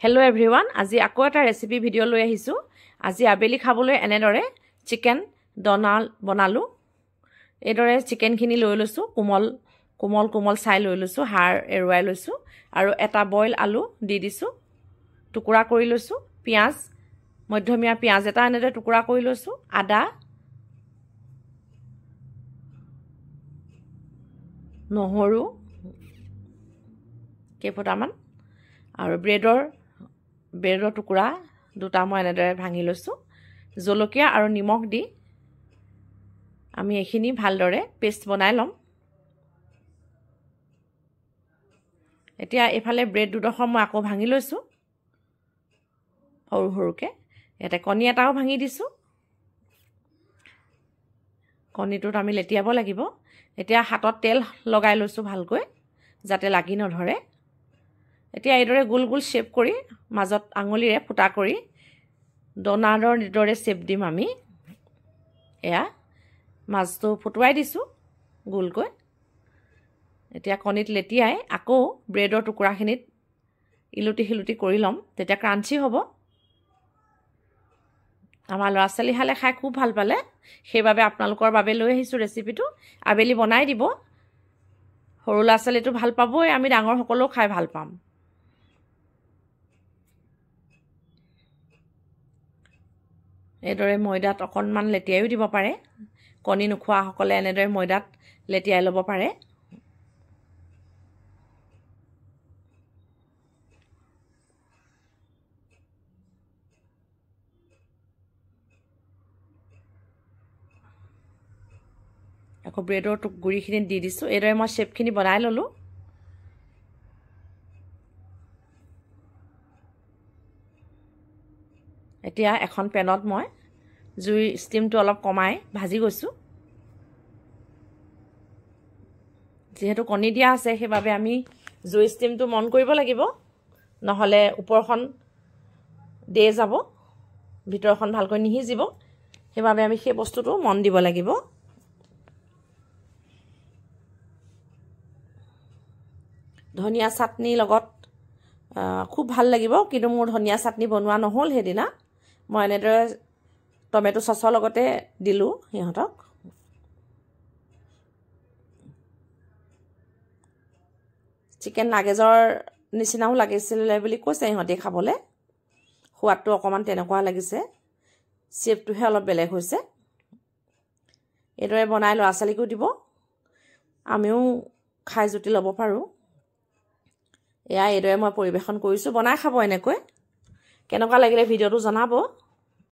Hello everyone, আজি আকৌ এটা ৰেচিপি ভিডিও লৈ আহিছো। আজি আবেলি খাবলৈ এনেদৰে চিকেন ডনাল বনালো। এদৰে চিকেন খিনি লৈ লৈছো, কোমল চাই লৈ লৈছো, হাড় এৰুৱাই লৈছো আৰু এটা বইল আলু দি দিছো। টুকুৰা কৰি লৈছো, পিয়াজ মধ্যমীয়া পিয়াজ এটা এনেদৰে টুকুৰা কৰি লৈছো, আদা নহৰু কেইফুটামান আৰু ব্ৰেডৰ টুকুৰা দুটা মই এনেদৰে ভাঙি লৈছো। জলকীয়া আৰু নিমখ দি আমি এখিনি ভালদৰে পেষ্ট বনাই লম। এতিয়া এফালে ব্ৰেড দুডোখৰ মই আকৌ ভাঙি লৈছো সৰু সৰুকে। ইয়াতে কণী এটাও ভাঙি দিছো। কণীটোত আমি লেটিয়াব লাগিব। এতিয়া হাতত তেল লগাই লৈছো ভালকৈ যাতে লাগি নধৰে। এতিয়া এইদৰে গোল গোল শেপ কৰি মাজত আঙুলিৰে ফুটা কৰি ডোনাটৰ দৰে শেপ দিম আমি। এয়া মাজটো ফুটুৱাই দিছো গোলকৈ। এতিয়া কণীত লেটিয়াই আকৌ ব্ৰেডৰ টুকুৰাখিনিত ইলুটি হিলুটি কৰি লম, তেতিয়া ক্ৰাঞ্চি হ'ব। আমাৰ ল'ৰা ছোৱালী হালে খাই খুব ভাল পালে, সেইবাবে আপোনালোকৰ বাবে লৈ আহিছো ৰেচিপিটো। আবেলি বনাই দিব, সৰু ল'ৰা ছোৱালীটো ভাল পাবই, আমি ডাঙৰ সকলেও খাই ভাল পাম। এইদৰে ময়দাত অকণমান লেটিয়াইও দিব পাৰে। কণী নোখোৱাসকলে এনেদৰে ময়দাত লেটিয়াই ল'ব পাৰে। আকৌ ব্ৰেডৰ গুৰিখিনি দি দিছো। এইদৰে মই শেপখিনি বনাই ল'লো। এতিয়া এখন পেনত মই জুই ষ্টিমটো অলপ কমাই ভাজি গৈছো। যেহেতু কণী দিয়া আছে সেইবাবে আমি জুই ষ্টিমটো মন কৰিব লাগিব, নহ'লে ওপৰখন দে যাব, ভিতৰখন ভালকৈ নিহিজিব। সেইবাবে আমি সেই বস্তুটো মন দিব লাগিব। ধনিয়া চাটনি লগত খুব ভাল লাগিব, কিন্তু মোৰ ধনিয়া চাটনি বনোৱা নহ'ল সেইদিনা। মই এনেদৰে টমেটো চচৰ লগতে দিলো সিহঁতক। চিকেন নাগেজৰ নিচিনাও লাগিছিলে বুলি কৈছে সিহঁতে খাবলৈ। সোৱাদটো অকণমান তেনেকুৱা লাগিছে, শ্বেপটোহে অলপ বেলেগ হৈছে। এইদৰে বনাই ল'ৰা ছোৱালীকো দিব, আমিও খাই জুতি ল'ব পাৰোঁ। এয়া এইদৰে মই পৰিৱেশন কৰিছোঁ। বনাই খাব এনেকৈ। কেনেকুৱা লাগিলে ভিডিঅ'টো জনাব।